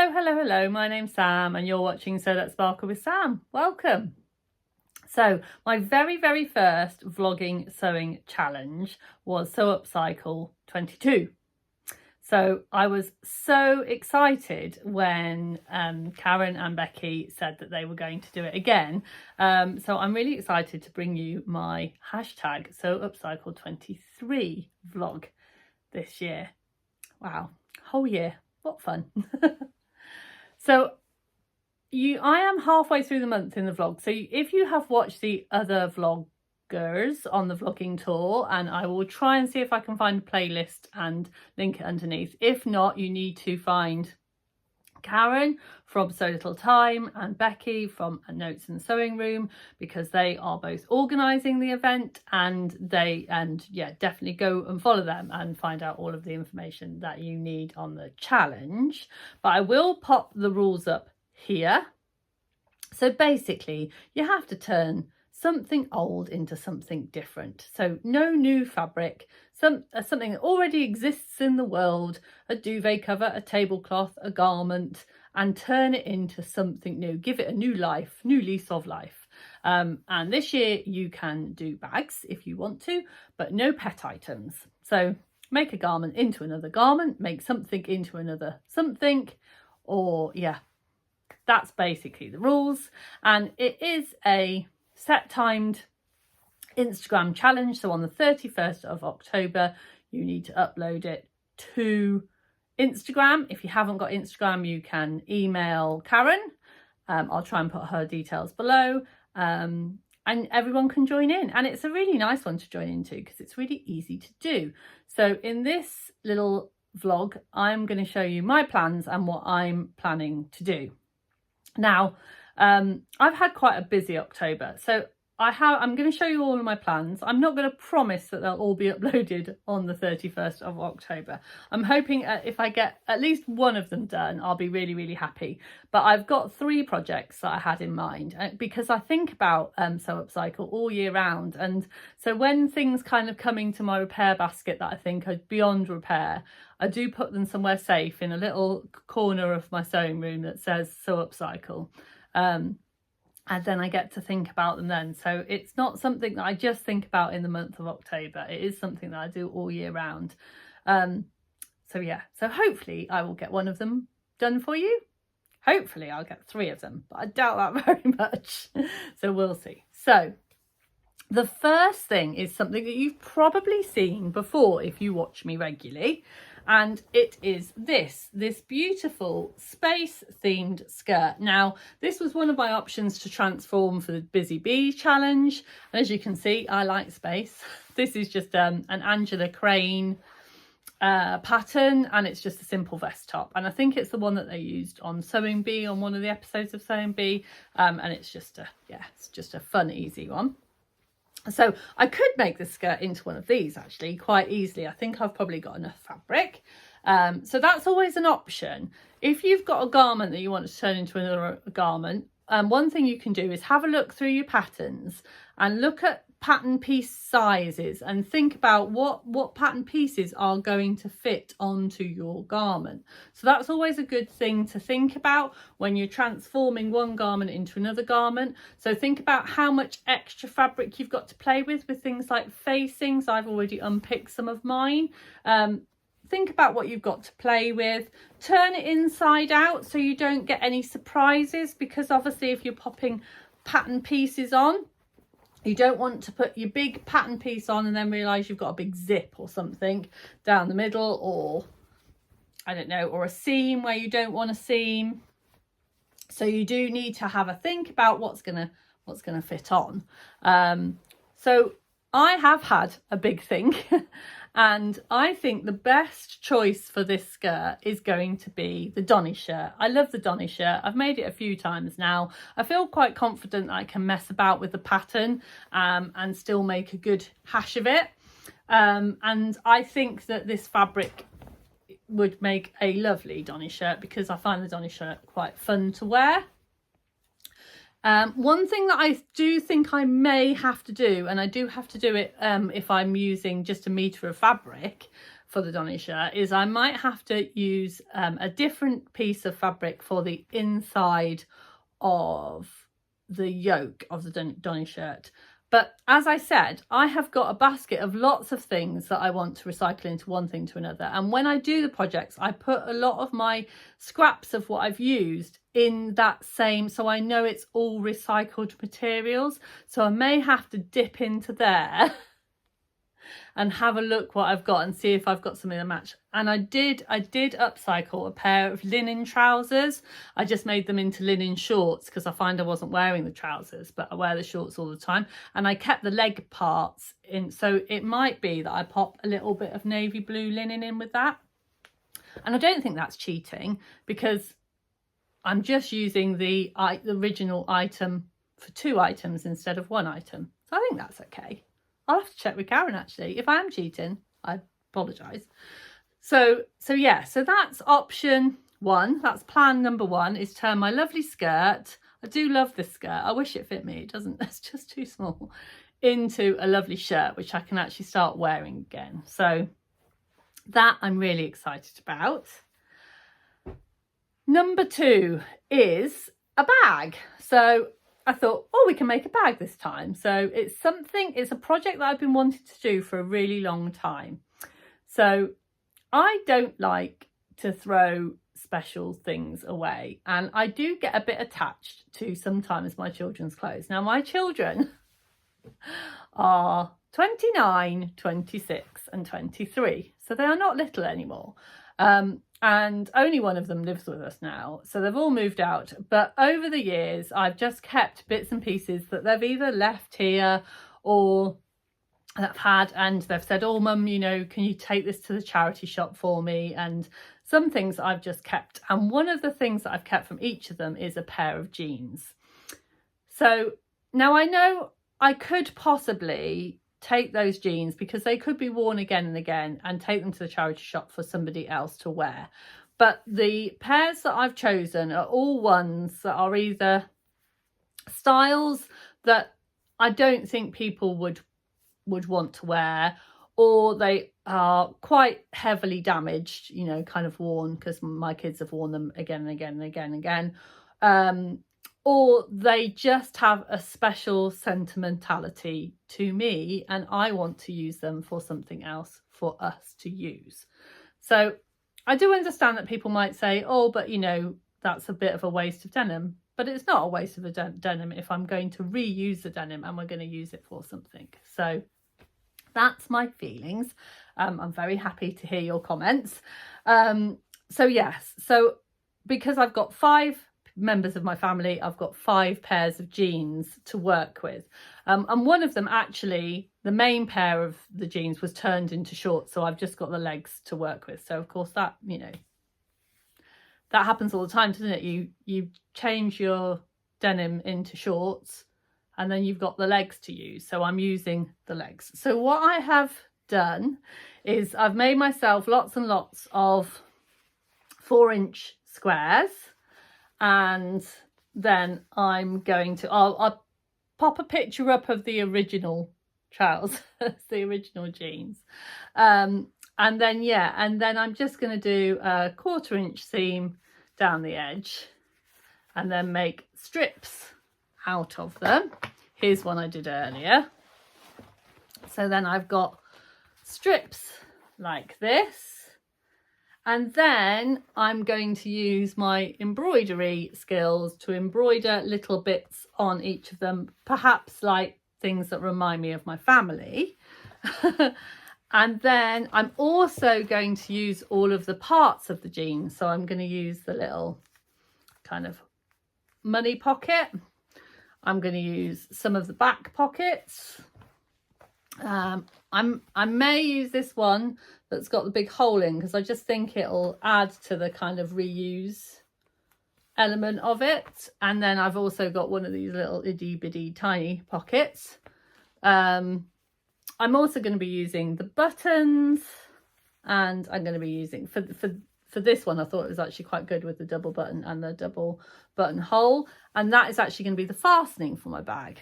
Hello, my name's Sam and you're watching So Let's Sparkle with Sam. Welcome. So my very first vlogging sewing challenge was Sew Upcycle 22. So I was so excited when Karen and Becky said that they were going to do it again. So I'm really excited to bring you my hashtag Sew Upcycle 23 vlog this year. Wow, whole year, what fun. So I am halfway through the month in the vlog. So if you have watched the other vloggers on the vlogging tour, and I will try and see if I can find a playlist and link it underneath. If not, you need to find Karen from So Little Time and Becky from Notes and Sewing Room, because they are both organising the event, and definitely go and follow them and find out all of the information that you need on the challenge. But I will pop the rules up here. So basically you have to turn something old into something different. So no new fabric, something that already exists in the world, a duvet cover, a tablecloth, a garment, and turn it into something new. Give it a new life, new lease of life. And this year you can do bags if you want to, but no pet items. So make a garment into another garment, make something into another something, or yeah, that's basically the rules. And it is a set timed Instagram challenge. So on the 31st of October, you need to upload it to Instagram. If you haven't got Instagram, you can email Karen. I'll try and put her details below. And everyone can join in. And it's a really nice one to join into because it's really easy to do. So in this little vlog, I'm going to show you my plans and what I'm planning to do. Now, I've had quite a busy October, so I'm going to show you all of my plans. I'm not going to promise that they'll all be uploaded on the 31st of October. I'm hoping if I get at least one of them done, I'll be really happy. But I've got 3 projects that I had in mind because I think about Sew Upcycle all year round. And so when things kind of come into my repair basket that I think are beyond repair, I do put them somewhere safe in a little corner of my sewing room that says Sew Upcycle. And then I get to think about them then. So it's not something that I just think about in the month of October. It is something that I do all year round. So yeah, so hopefully I will get one of them done for you. Hopefully I'll get 3 of them, but I doubt that very much. So we'll see. So the first thing is something that you've probably seen before if you watch me regularly. And it is this beautiful space themed skirt. Now, this was one of my options to transform for the Busy Bee challenge. And as you can see, I like space. This is just an Angela Crane pattern, and it's just a simple vest top. And I think it's the one that they used on Sewing Bee, on one of the episodes of Sewing Bee. And it's just a fun, easy one. So I could make the skirt into one of these actually quite easily. I think I've probably got enough fabric. So that's always an option. If you've got a garment that you want to turn into another garment, one thing you can do is have a look through your patterns and look at pattern piece sizes and think about what pattern pieces are going to fit onto your garment. So that's always a good thing to think about when you're transforming one garment into another garment. So think about how much extra fabric you've got to play with things like facings. I've already unpicked some of mine. Think about what you've got to play with. Turn it inside out so you don't get any surprises, because obviously if you're popping pattern pieces on, you don't want to put your big pattern piece on and then realise you've got a big zip or something down the middle, or I don't know, or a seam where you don't want a seam. So you do need to have a think about what's gonna fit on. So I have had a big think and I think the best choice for this skirt is going to be the Donny shirt. I love the Donny shirt. I've made it a few times now. I feel quite confident that I can mess about with the pattern and still make a good hash of it. And I think that this fabric would make a lovely Donny shirt because I find the Donny shirt quite fun to wear. One thing that I do think I may have to do, and I do have to do it if I'm using just a metre of fabric for the Donny shirt is I might have to use a different piece of fabric for the inside of the yoke of the Donny shirt. But as I said, I have got a basket of lots of things that I want to recycle into one thing to another. And when I do the projects, I put a lot of my scraps of what I've used in that same, so I know it's all recycled materials. So I may have to dip into there and have a look what I've got and see if I've got something that match. And I did upcycle a pair of linen trousers. I just made them into linen shorts because I find I wasn't wearing the trousers, but I wear the shorts all the time. And I kept the leg parts in, so it might be that I pop a little bit of navy blue linen in with that. And I don't think that's cheating because I'm just using the original item for 2 items instead of 1 item. So I think that's okay. I'll have to check with Karen actually. If I am cheating, I apologise. So yeah, so that's option 1. That's plan number 1, is turn my lovely skirt. I do love this skirt. I wish it fit me. It doesn't, it's just too small. Into a lovely shirt, which I can actually start wearing again. So that I'm really excited about. Number 2 is a bag. So I thought, oh, we can make a bag this time. So it's a project that I've been wanting to do for a really long time. So I don't like to throw special things away. And I do get a bit attached to sometimes my children's clothes. Now, my children are 29, 26 and 23. So they are not little anymore. And only one of them lives with us now, so they've all moved out. But over the years I've just kept bits and pieces that they've either left here or they've had, and they've said, oh mum, you know, can you take this to the charity shop for me? And some things I've just kept, and one of the things that I've kept from each of them is a pair of jeans. So now I know I could possibly take those jeans, because they could be worn again and again, and take them to the charity shop for somebody else to wear. But the pairs that I've chosen are all ones that are either styles that I don't think people would want to wear, or they are quite heavily damaged, you know, kind of worn, because my kids have worn them again and again and again and again. Or they just have a special sentimentality to me, and I want to use them for something else for us to use. So I do understand that people might say, oh, but you know, that's a bit of a waste of denim. But it's not a waste of a denim if I'm going to reuse the denim and we're going to use it for something. So that's my feelings. I'm very happy to hear your comments. So yes, so because I've got 5 members of my family, I've got 5 pairs of jeans to work with, and one of them, actually the main pair of the jeans, was turned into shorts, so I've just got the legs to work with. So of course that, you know, that happens all the time, doesn't it? You change your denim into shorts and then you've got the legs to use. So I'm using the legs. So what I have done is I've made myself lots and lots of 4-inch squares. And then I'm going to, I'll pop a picture up of the original trousers, the original jeans. And then, yeah, and then I'm just going to do a 1/4-inch seam down the edge and then make strips out of them. Here's one I did earlier. So then I've got strips like this. And then I'm going to use my embroidery skills to embroider little bits on each of them, perhaps like things that remind me of my family. And then I'm also going to use all of the parts of the jeans. So I'm going to use the little kind of money pocket. I'm going to use some of the back pockets. I may use this one that's got the big hole in, because I just think it'll add to the kind of reuse element of it. And then I've also got one of these little itty bitty tiny pockets. I'm also going to be using the buttons, and I'm going to be using for this one, I thought it was actually quite good with the double button and the double button hole, and that is actually going to be the fastening for my bag.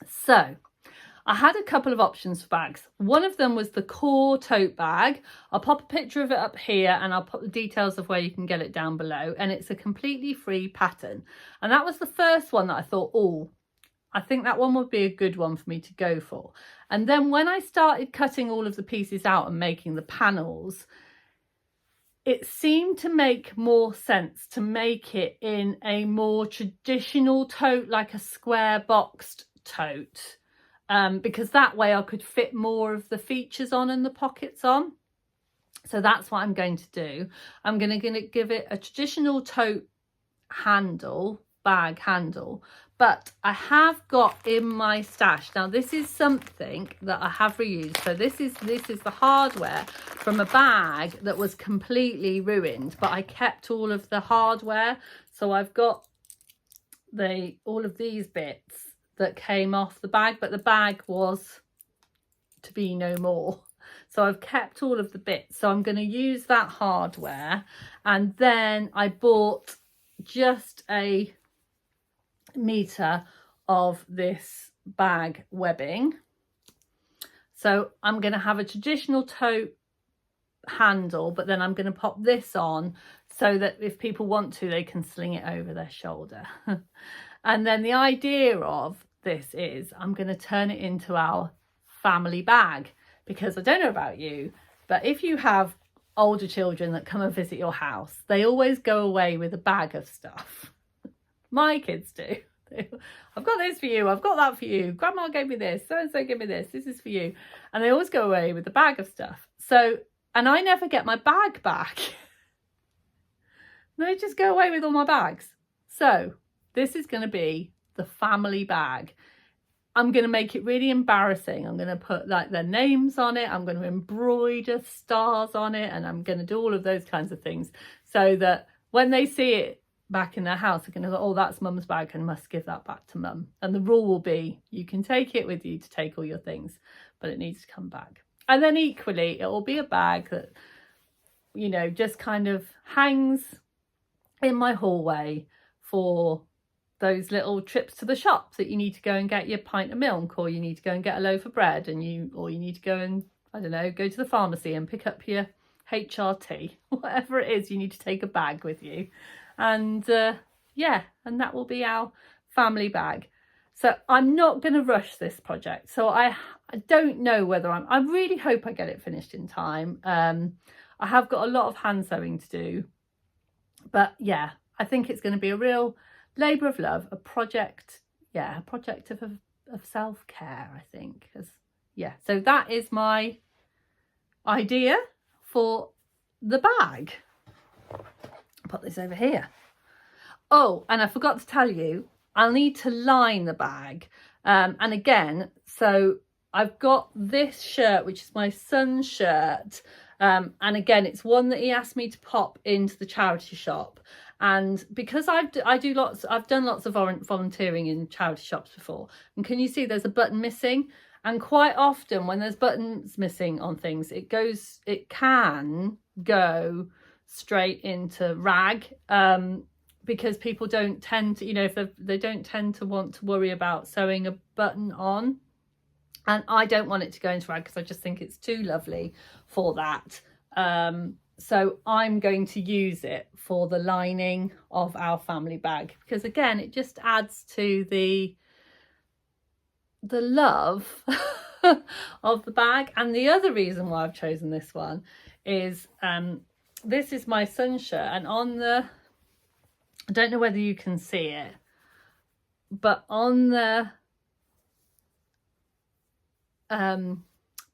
So I had a couple of options for bags. One of them was the core tote bag. I'll pop a picture of it up here and I'll put the details of where you can get it down below. And it's a completely free pattern. And that was the first one that I thought, oh, I think that one would be a good one for me to go for. And then when I started cutting all of the pieces out and making the panels, it seemed to make more sense to make it in a more traditional tote, like a square boxed tote. Because that way I could fit more of the features on and the pockets on. So that's what I'm going to do. I'm going to give it a traditional tote handle, bag handle, but I have got in my stash. Now this is something that I have reused. So this is the hardware from a bag that was completely ruined, but I kept all of the hardware. So I've got all of these bits that came off the bag, but the bag was to be no more. So I've kept all of the bits. So I'm going to use that hardware. And then I bought just a meter of this bag webbing. So I'm going to have a traditional tote handle, but then I'm going to pop this on so that if people want to, they can sling it over their shoulder. And then the idea of this is I'm going to turn it into our family bag, because I don't know about you, but if you have older children that come and visit your house, they always go away with a bag of stuff. My kids do. I've got this for you, I've got that for you, grandma gave me this, so and so gave me this is for you. And they always go away with a bag of stuff. So, and I never get my bag back. They just go away with all my bags. So this is going to be the family bag. I'm going to make it really embarrassing. I'm going to put like their names on it. I'm going to embroider stars on it, and I'm going to do all of those kinds of things so that when they see it back in their house, they're going to go, oh, that's mum's bag and must give that back to mum. And the rule will be you can take it with you to take all your things, but it needs to come back. And then equally, it will be a bag that, you know, just kind of hangs in my hallway for those little trips to the shops that you need to go and get your pint of milk, or you need to go and get a loaf of bread, and you need to go and, I don't know, go to the pharmacy and pick up your HRT, whatever it is, you need to take a bag with you. And yeah, and that will be our family bag. So I'm not going to rush this project. So I don't know whether I really hope I get it finished in time. I have got a lot of hand sewing to do, but yeah, I think it's going to be a real labour of love, a project, yeah, a project of self-care, I think. Yeah, so that is my idea for the bag. I'll put this over here. Oh, and I forgot to tell you, I'll need to line the bag. And again, so I've got this shirt, which is my son's shirt. And again, it's one that he asked me to pop into the charity shop. And because I've done lots of volunteering in charity shops before. And can you see there's a button missing? And quite often when there's buttons missing on things, it can go straight into rag. Because people don't tend to, you know, if they don't tend to want to worry about sewing a button on. And I don't want it to go into rag because I just think it's too lovely for that. So I'm going to use it for the lining of our family bag, because again, it just adds to the love of the bag. And the other reason why I've chosen this one is this is my son's shirt, and on the, I don't know whether you can see it, but on the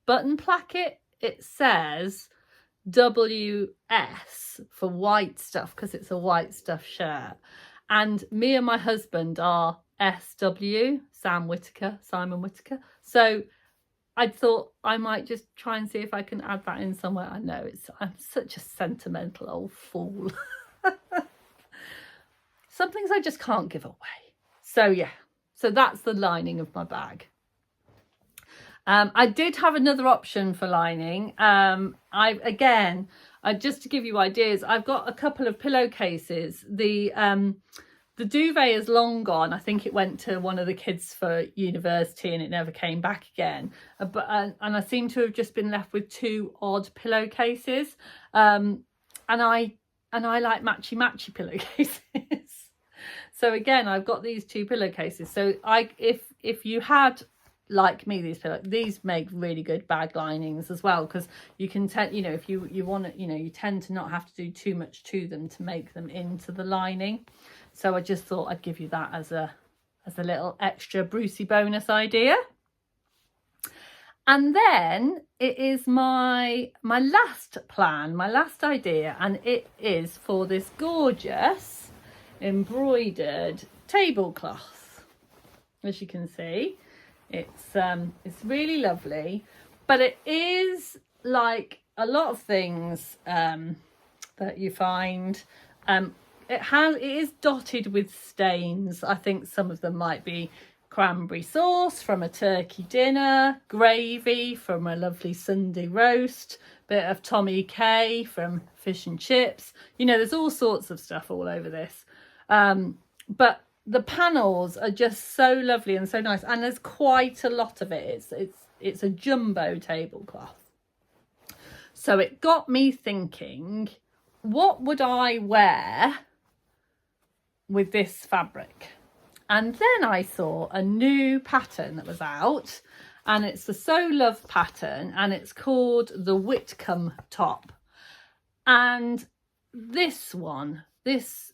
button placket, it says WS for white stuff, because it's a white stuff shirt. And me and my husband are SW, Simon Whittaker. So I thought I might just try and see if I can add that in somewhere. I know I'm such a sentimental old fool. Some things I just can't give away. So yeah, so that's the lining of my bag. I did have another option for lining. Just to give you ideas, I've got a couple of pillowcases. The The duvet is long gone. I think it went to one of the kids for university and it never came back again. And I seem to have just been left with 2 odd pillowcases. And I like matchy pillowcases. So again, I've got these 2 pillowcases. So if you had, like me, these make really good bag linings as well, because you can if you want to, you tend to not have to do too much to them to make them into the lining. So I just thought I'd give you that as a little extra Brucey bonus idea. And then it is my last plan, my last idea, and it is for this gorgeous embroidered tablecloth. As you can see, it's really lovely, but it is like a lot of things that you find. It is dotted with stains. I think some of them might be cranberry sauce from a turkey dinner, gravy from a lovely Sunday roast, bit of Tommy K from fish and chips. There's all sorts of stuff all over this. But the panels are just so lovely and so nice, and there's quite a lot of it. It's a jumbo tablecloth. So it got me thinking, what would I wear with this fabric? And then I saw a new pattern that was out, and it's the So Love pattern, and it's called the Whitcomb top. And this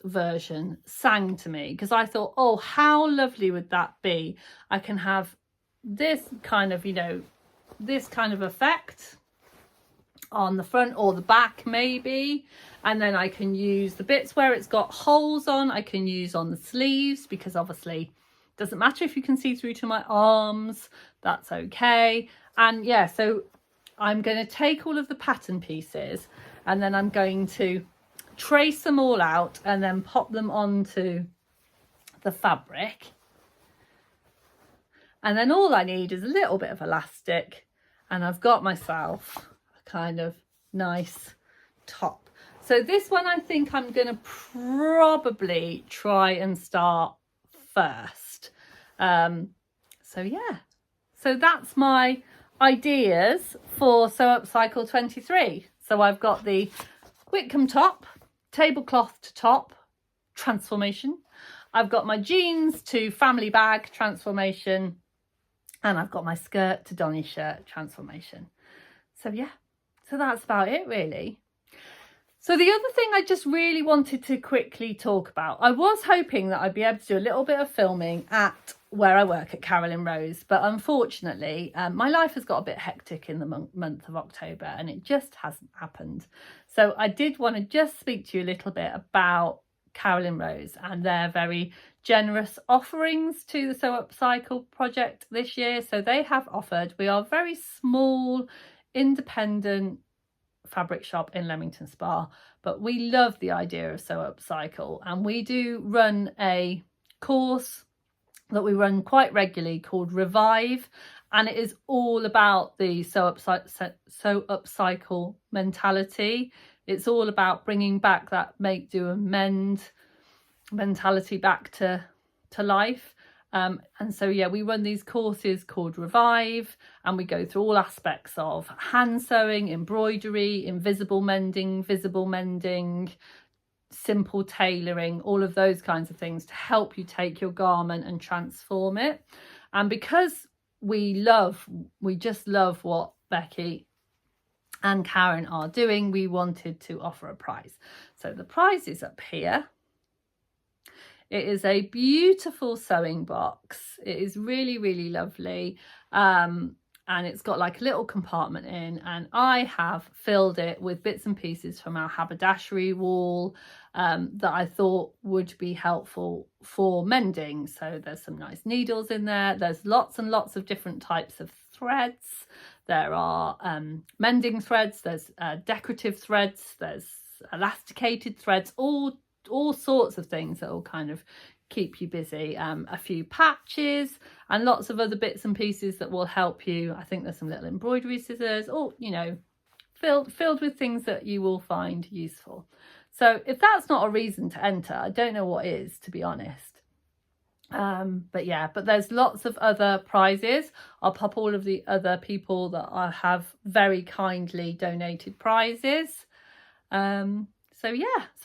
version sang to me, because I thought, oh, how lovely would that be? I can have this kind of, this kind of effect on the front or the back maybe, and then I can use the bits where it's got holes on, I can use on the sleeves, because obviously it doesn't matter if you can see through to my arms, that's okay. And yeah, so I'm going to take all of the pattern pieces and then I'm going to trace them all out and then pop them onto the fabric, and then all I need is a little bit of elastic, and I've got myself a kind of nice top. So this one I think I'm going to probably try and start first. So yeah, so that's my ideas for Sew Up Cycle 23. So I've got the Whitcomb top, tablecloth to top transformation, I've got my jeans to family bag transformation, and I've got my skirt to Donny shirt transformation. So yeah, so that's about it really. So the other thing I just really wanted to quickly talk about, I was hoping that I'd be able to do a little bit of filming at where I work at Carolyn Rose, but unfortunately my life has got a bit hectic in the month of October and it just hasn't happened. So I did want to just speak to you a little bit about Carolyn Rose and their very generous offerings to the Sew Up Cycle project this year. So they have offered, we are a very small independent fabric shop in Leamington Spa, but we love the idea of Sew Up Cycle, and we do run a course that we run quite regularly called Revive, and it is all about the Sew Up Cycle mentality. It's all about bringing back that make, do and mend mentality back to life. And so yeah, we run these courses called Revive, and we go through all aspects of hand sewing, embroidery, invisible mending, visible mending, simple tailoring, all of those kinds of things to help you take your garment and transform it. And because we just love what Becky and Karen are doing, we wanted to offer a prize. So the prize is up here. It is a beautiful sewing box. It is really, really lovely. And it's got like a little compartment in, and I have filled it with bits and pieces from our haberdashery wall that I thought would be helpful for mending. So there's some nice needles in there. There's lots and lots of different types of threads. There are mending threads, there's decorative threads, there's elasticated threads, all sorts of things that will kind of keep you busy, a few patches and lots of other bits and pieces that will help you. I think there's some little embroidery scissors, or filled with things that you will find useful. So if that's not a reason to enter, I don't know what is, to be honest. But there's lots of other prizes. I'll pop all of the other people that I have very kindly donated prizes. So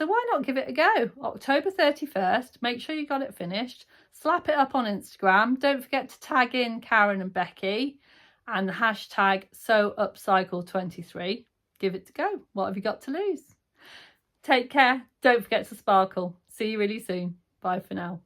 why not give it a go? October 31st, make sure you got it finished. Slap it up on Instagram. Don't forget to tag in Karen and Becky and the hashtag SewUpcycle23. Give it a go. What have you got to lose? Take care. Don't forget to sparkle. See you really soon. Bye for now.